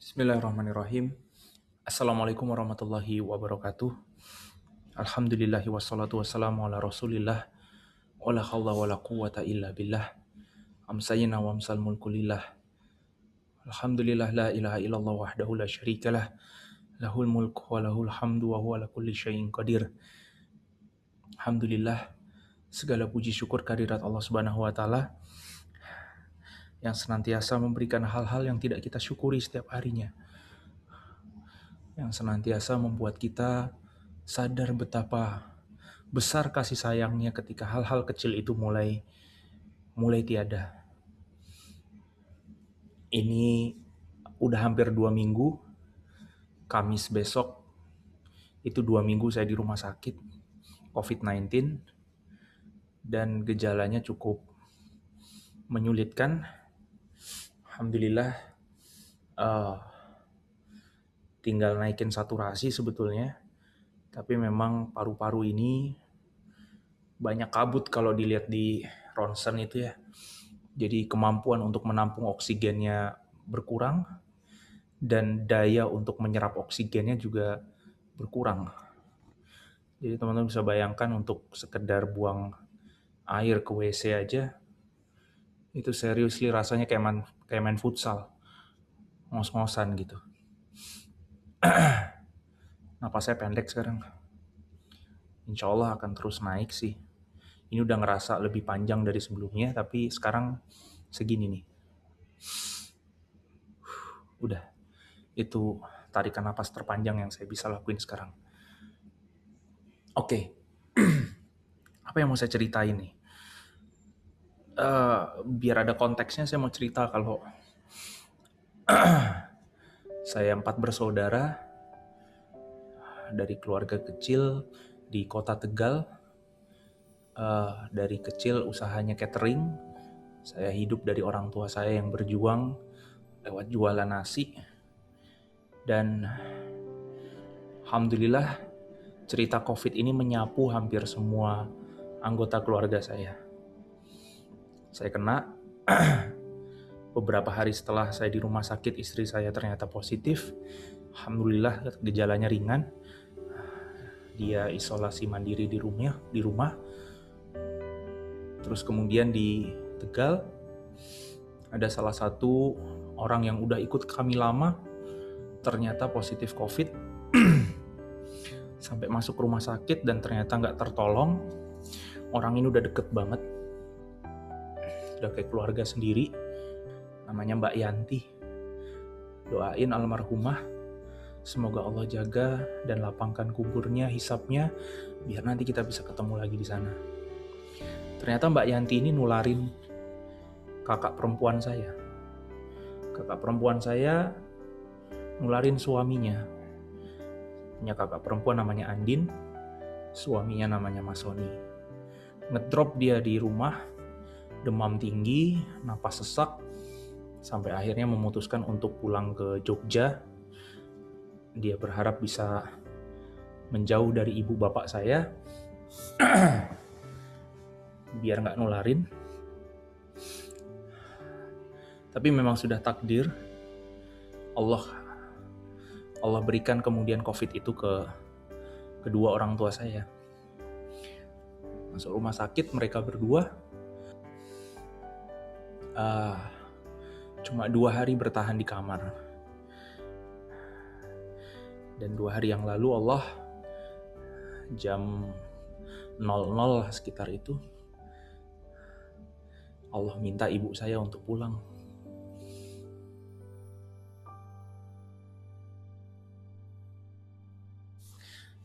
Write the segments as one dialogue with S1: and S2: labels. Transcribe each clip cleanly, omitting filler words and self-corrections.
S1: Bismillahirrahmanirrahim. Assalamualaikum warahmatullahi wabarakatuh. Alhamdulillahi wassalatu wassalamu ala rasulillah. Wala hawla wala quwata illa billah. Amsayina wa amsal mulku lillah. Alhamdulillah la ilaha illallah wahdahu la syarikalah. Lahul mulku wa lahul hamdu wa huwa ala kulli syai'in qadir. Alhamdulillah, segala puji syukur kehadirat Allah Subhanahu wa taala yang senantiasa memberikan hal-hal yang tidak kita syukuri setiap harinya, yang senantiasa membuat kita sadar betapa besar kasih sayangnya ketika hal-hal kecil itu mulai tiada. Ini udah hampir 2 minggu, Kamis besok itu 2 minggu saya di rumah sakit COVID-19 dan gejalanya cukup menyulitkan. Alhamdulillah, tinggal naikin saturasi sebetulnya, tapi memang paru-paru ini banyak kabut kalau dilihat di ronsen itu ya. Jadi kemampuan untuk menampung oksigennya berkurang dan daya untuk menyerap oksigennya juga berkurang. Jadi teman-teman bisa bayangkan untuk sekedar buang air ke WC aja itu seriously rasanya kayak main futsal, ngos-ngosan gitu. Napas saya pendek sekarang. Insya Allah akan terus naik sih. Ini udah ngerasa lebih panjang dari sebelumnya, tapi sekarang segini nih. Udah, itu tarikan napas terpanjang yang saya bisa lakuin sekarang. Oke. Apa yang mau saya ceritain nih? Biar ada konteksnya, saya mau cerita kalau saya 4 bersaudara dari keluarga kecil di kota Tegal. Dari kecil usahanya catering. Saya hidup dari orang tua saya yang berjuang lewat jualan nasi. Dan alhamdulillah cerita COVID ini menyapu hampir semua anggota keluarga saya. Saya kena. Beberapa hari setelah saya di rumah sakit, istri saya ternyata positif. Alhamdulillah gejalanya ringan. Dia isolasi mandiri di rumah. Terus kemudian di Tegal ada salah satu orang yang udah ikut kami lama ternyata positif COVID. Sampai masuk rumah sakit dan ternyata nggak tertolong. Orang ini udah deket banget, udah kayak keluarga sendiri. Namanya Mbak Yanti. Doain almarhumah, semoga Allah jaga dan lapangkan kuburnya, hisapnya, biar nanti kita bisa ketemu lagi di sana. Ternyata Mbak Yanti ini nularin kakak perempuan saya. Kakak perempuan saya nularin suaminya. Punya kakak perempuan namanya Andin, suaminya namanya Mas Soni. Ngedrop dia di rumah, demam tinggi, napas sesak, sampai akhirnya memutuskan untuk pulang ke Jogja. Dia berharap bisa menjauh dari ibu bapak saya biar nggak nularin. Tapi memang sudah takdir Allah berikan kemudian COVID itu ke kedua orang tua saya. Masuk rumah sakit mereka berdua. Cuma 2 hari bertahan di kamar. Dan 2 hari yang lalu Allah jam 00 sekitar itu, Allah minta ibu saya untuk pulang.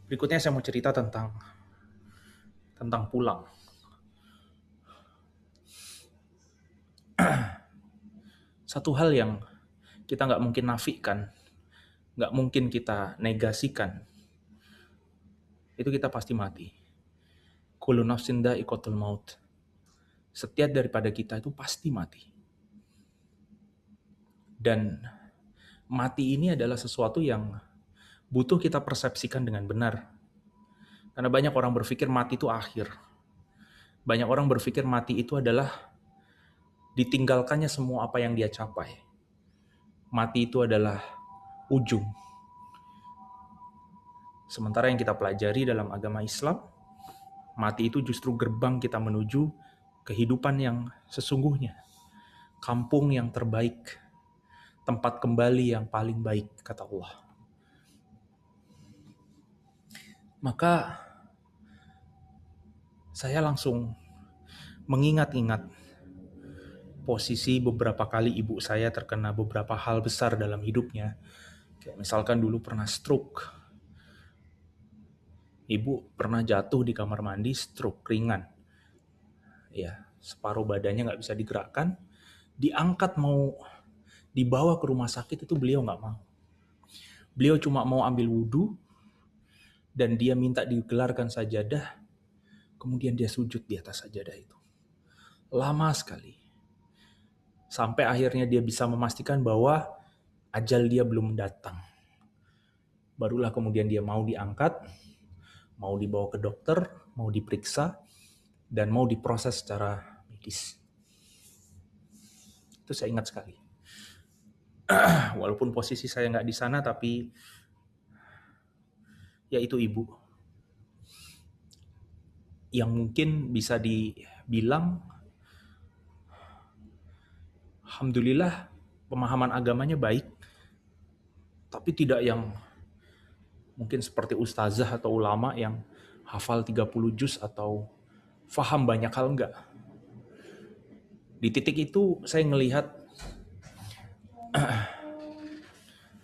S1: Berikutnya saya mau cerita tentang pulang. Satu hal yang kita nggak mungkin nafikan, nggak mungkin kita negasikan, itu kita pasti mati. Kullu nafsin dha'iqatul maut. Setiap daripada kita itu pasti mati. Dan mati ini adalah sesuatu yang butuh kita persepsikan dengan benar. Karena banyak orang berpikir mati itu akhir. Banyak orang berpikir mati itu adalah ditinggalkannya semua apa yang dia capai. Mati itu adalah ujung. Sementara yang kita pelajari dalam agama Islam, mati itu justru gerbang kita menuju kehidupan yang sesungguhnya. Kampung yang terbaik, tempat kembali yang paling baik, kata Allah. Maka saya langsung mengingat-ingat posisi beberapa kali ibu saya terkena beberapa hal besar dalam hidupnya. Kayak misalkan dulu pernah stroke. Ibu pernah jatuh di kamar mandi, stroke ringan. Ya, separuh badannya nggak bisa digerakkan. Diangkat mau dibawa ke rumah sakit itu beliau nggak mau. Beliau cuma mau ambil wudhu, dan dia minta digelarkan sajadah, kemudian dia sujud di atas sajadah itu. Lama sekali. Sampai akhirnya dia bisa memastikan bahwa ajal dia belum datang. Barulah kemudian dia mau diangkat, mau dibawa ke dokter, mau diperiksa, dan mau diproses secara medis. Itu saya ingat sekali. Walaupun posisi saya nggak di sana, tapi ya itu ibu. Yang mungkin bisa dibilang, alhamdulillah pemahaman agamanya baik, tapi tidak yang mungkin seperti ustazah atau ulama yang hafal 30 juz atau faham banyak hal, enggak. Di titik itu saya ngelihat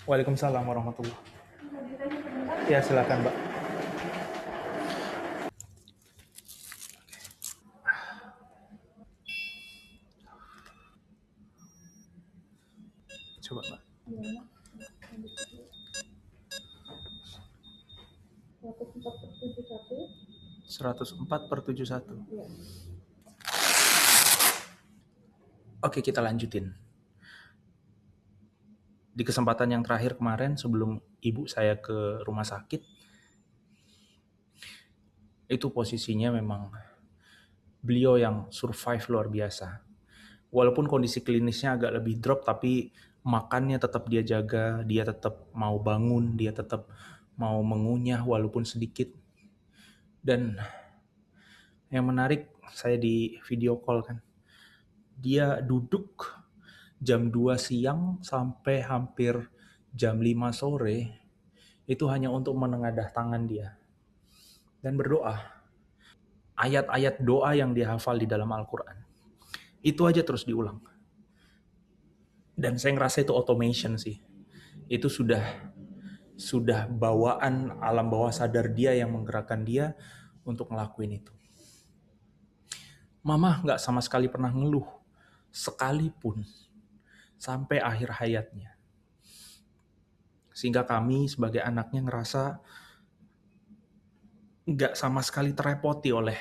S1: Waalaikumsalam warahmatullahi wabarakatuh. Ya silakan Mbak. Coba Mbak. 104/71. Oke, kita lanjutin. Di kesempatan yang terakhir kemarin sebelum ibu saya ke rumah sakit, itu posisinya memang beliau yang survive luar biasa. Walaupun kondisi klinisnya agak lebih drop, tapi makannya tetap dia jaga, dia tetap mau bangun, dia tetap mau mengunyah walaupun sedikit. Dan yang menarik, saya di video call kan, dia duduk jam 2 siang sampai hampir jam 5 sore, itu hanya untuk menengadah tangan dia dan berdoa. Ayat-ayat doa yang dia hafal di dalam Al-Quran, itu aja terus diulang. Dan saya ngerasa itu automation sih. Itu sudah bawaan alam bawah sadar dia yang menggerakkan dia untuk ngelakuin itu. Mama nggak sama sekali pernah ngeluh, sekalipun, sampai akhir hayatnya. Sehingga kami sebagai anaknya ngerasa nggak sama sekali terrepoti oleh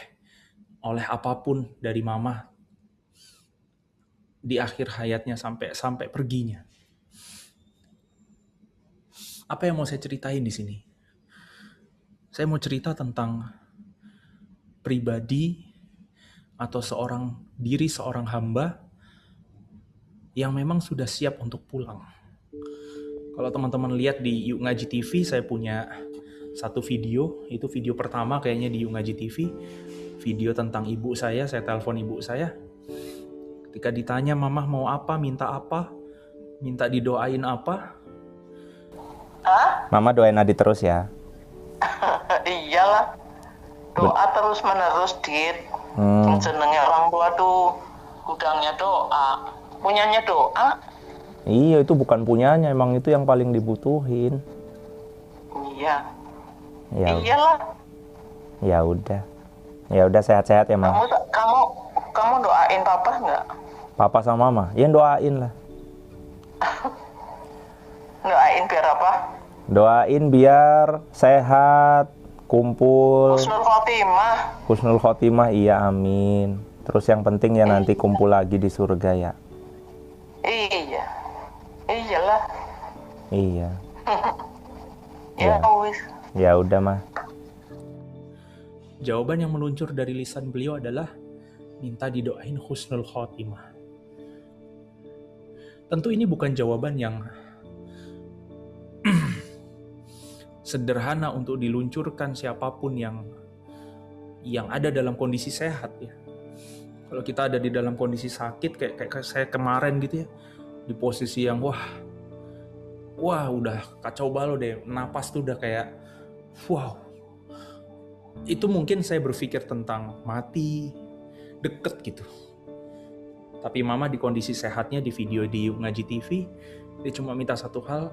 S1: apapun dari mama di akhir hayatnya sampai perginya. Apa yang mau saya ceritain di sini? Saya mau cerita tentang pribadi atau seorang hamba yang memang sudah siap untuk pulang. Kalau teman-teman lihat di Yuk Ngaji TV, saya punya satu video, itu video pertama kayaknya di Yuk Ngaji TV, video tentang ibu saya telepon ibu saya. Ketika ditanya, Mama mau apa, minta didoain apa?
S2: Mama doain Adi terus ya.
S3: Iyalah, doa terus menerus, Dit. Senengnya orang tua tuh gudangnya doa, punyanya doa.
S2: Iya, itu bukan punyanya, emang itu yang paling dibutuhin.
S3: Iya.
S2: Ya,
S3: Iyalah.
S2: Ya udah sehat-sehat ya, Ma.
S3: Kamu doain papa nggak?
S2: Papa sama Mama, ya doain lah.
S3: Doain biar apa?
S2: Doain biar sehat, kumpul.
S3: Husnul
S2: Khotimah, iya amin. Terus yang penting ya nanti kumpul lagi di surga ya.
S3: Iya. Iyalah.
S2: Iya.
S3: Ya wis.
S2: Ya udah, Ma.
S1: Jawaban yang meluncur dari lisan beliau adalah minta didoain husnul khotimah. Tentu ini bukan jawaban yang sederhana untuk diluncurkan siapapun yang ada dalam kondisi sehat ya. Kalau kita ada di dalam kondisi sakit kayak saya kemarin gitu ya, di posisi yang wah udah kacau balau deh, napas tuh udah kayak wow. Itu mungkin saya berpikir tentang mati deket gitu. Tapi mama di kondisi sehatnya, di video di Ngaji TV, dia cuma minta satu hal,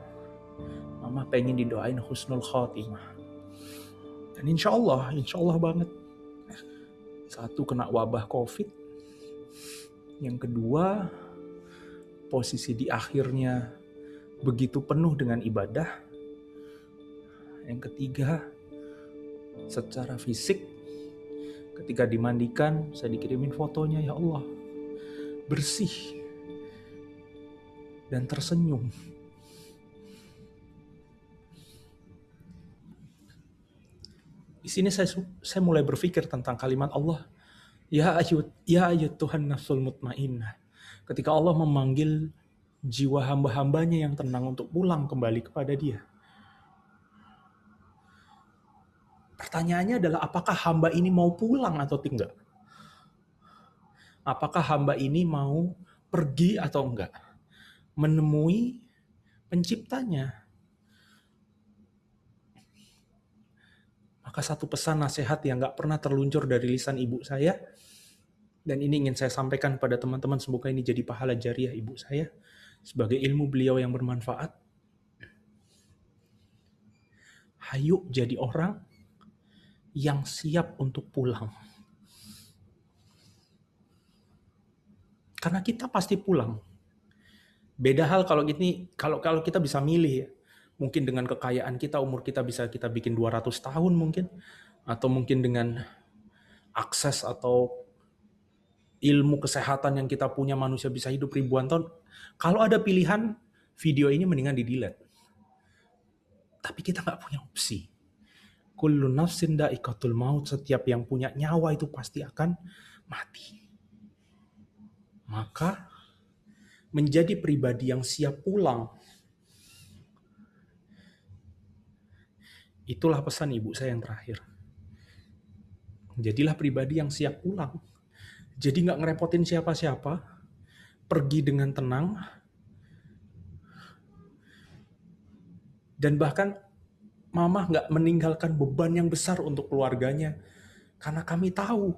S1: mama pengen didoain husnul khotimah. Dan insya Allah banget. Satu, kena wabah COVID. Yang kedua, posisi di akhirnya begitu penuh dengan ibadah. Yang ketiga, secara fisik, ketika dimandikan, saya dikirimin fotonya, ya Allah, bersih dan tersenyum. Di sini saya mulai berpikir tentang kalimat Allah, ya ayat Tuhan nafsul mutmainnah. Ketika Allah memanggil jiwa hamba-hambanya yang tenang untuk pulang kembali kepada Dia. Pertanyaannya adalah, apakah hamba ini mau pulang atau tidak? Apakah hamba ini mau pergi atau enggak? Menemui penciptanya. Maka satu pesan nasihat yang enggak pernah terluncur dari lisan ibu saya, dan ini ingin saya sampaikan pada teman-teman, semoga ini jadi pahala jariah ibu saya, sebagai ilmu beliau yang bermanfaat. Hayu jadi orang yang siap untuk pulang. Karena kita pasti pulang. Beda hal kalau kita bisa milih ya. Mungkin dengan kekayaan kita, umur kita bisa kita bikin 200 tahun mungkin. Atau mungkin dengan akses atau ilmu kesehatan yang kita punya, manusia bisa hidup ribuan tahun. Kalau ada pilihan, video ini mendingan di-delete. Tapi kita nggak punya opsi. Kullu nafsin dha'iqatul maut, setiap yang punya nyawa itu pasti akan mati. Maka menjadi pribadi yang siap pulang. Itulah pesan ibu saya yang terakhir. Jadilah pribadi yang siap pulang. Jadi nggak ngerepotin siapa-siapa, pergi dengan tenang, dan bahkan Mama nggak meninggalkan beban yang besar untuk keluarganya. Karena kami tahu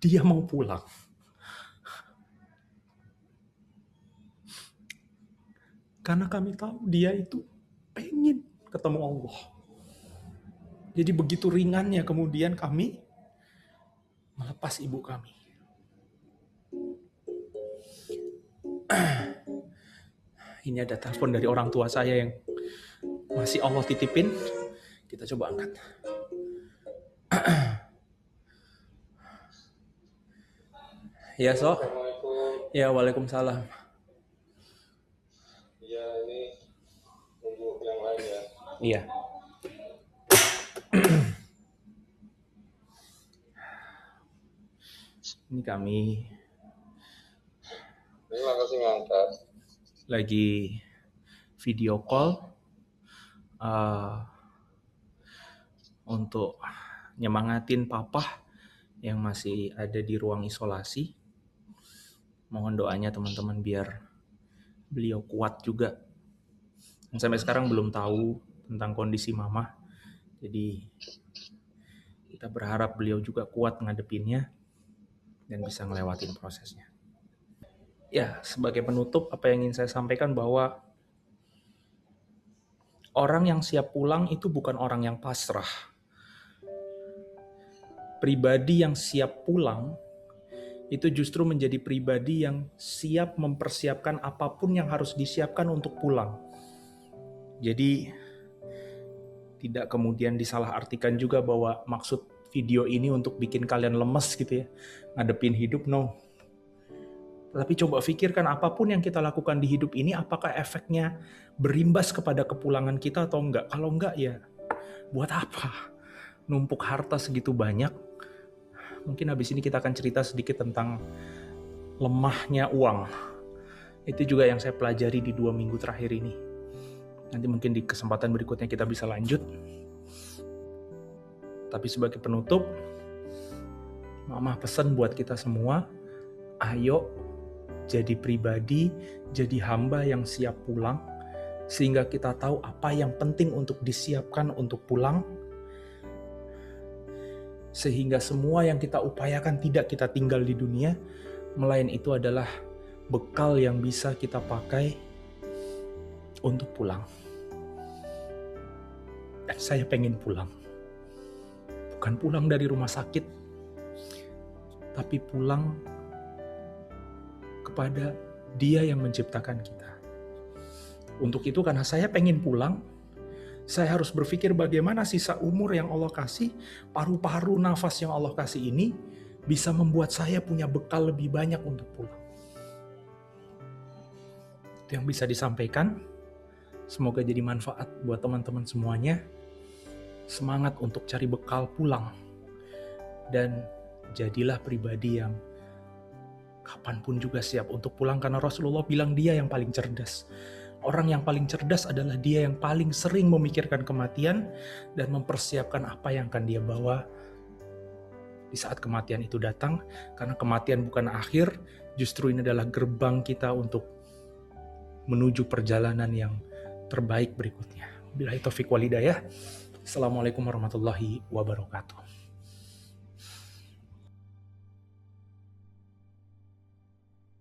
S1: dia mau pulang. Karena kami tahu dia itu pengen ketemu Allah. Jadi begitu ringannya kemudian kami melepas ibu kami. Ini ada telepon dari orang tua saya yang masih Allah titipin. Kita coba angkat. Ya, So. Ya, waalaikumsalam.
S4: Iya, ini nunggu yang lain ya.
S1: Iya. Ini kami
S4: Terima kasih ngangkat.
S1: lagi video call untuk nyemangatin papa yang masih ada di ruang isolasi. Mohon doanya teman-teman biar beliau kuat juga. Dan sampai sekarang belum tahu tentang kondisi mama. Jadi kita berharap beliau juga kuat ngadepinnya dan bisa ngelewatin prosesnya. Ya, sebagai penutup apa yang ingin saya sampaikan bahwa orang yang siap pulang itu bukan orang yang pasrah. Pribadi yang siap pulang itu justru menjadi pribadi yang siap mempersiapkan apapun yang harus disiapkan untuk pulang. Jadi tidak kemudian disalahartikan juga bahwa maksud video ini untuk bikin kalian lemes gitu ya, ngadepin hidup, no. Tapi coba pikirkan apapun yang kita lakukan di hidup ini, apakah efeknya berimbas kepada kepulangan kita atau enggak. Kalau enggak ya buat apa numpuk harta segitu banyak. Mungkin habis ini kita akan cerita sedikit tentang lemahnya uang. Itu juga yang saya pelajari di 2 minggu terakhir ini. Nanti mungkin di kesempatan berikutnya kita bisa lanjut. Tapi sebagai penutup, Mama pesan buat kita semua, ayo jadi pribadi, jadi hamba yang siap pulang, sehingga kita tahu apa yang penting untuk disiapkan untuk pulang, sehingga semua yang kita upayakan tidak kita tinggal di dunia, melainkan itu adalah bekal yang bisa kita pakai untuk pulang. Dan saya pengen pulang. Bukan pulang dari rumah sakit, tapi pulang kepada Dia yang menciptakan kita. Untuk itu, karena saya pengen pulang, saya harus berpikir bagaimana sisa umur yang Allah kasih, paru-paru nafas yang Allah kasih ini, bisa membuat saya punya bekal lebih banyak untuk pulang. Itu yang bisa disampaikan. Semoga jadi manfaat buat teman-teman semuanya. Semangat untuk cari bekal pulang. Dan jadilah pribadi yang kapanpun juga siap untuk pulang, karena Rasulullah bilang Dia yang paling cerdas. Orang yang paling cerdas adalah dia yang paling sering memikirkan kematian dan mempersiapkan apa yang akan dia bawa di saat kematian itu datang. Karena kematian bukan akhir, justru ini adalah gerbang kita untuk menuju perjalanan yang terbaik berikutnya. Billahi taufiq wal hidayah. Assalamualaikum warahmatullahi wabarakatuh.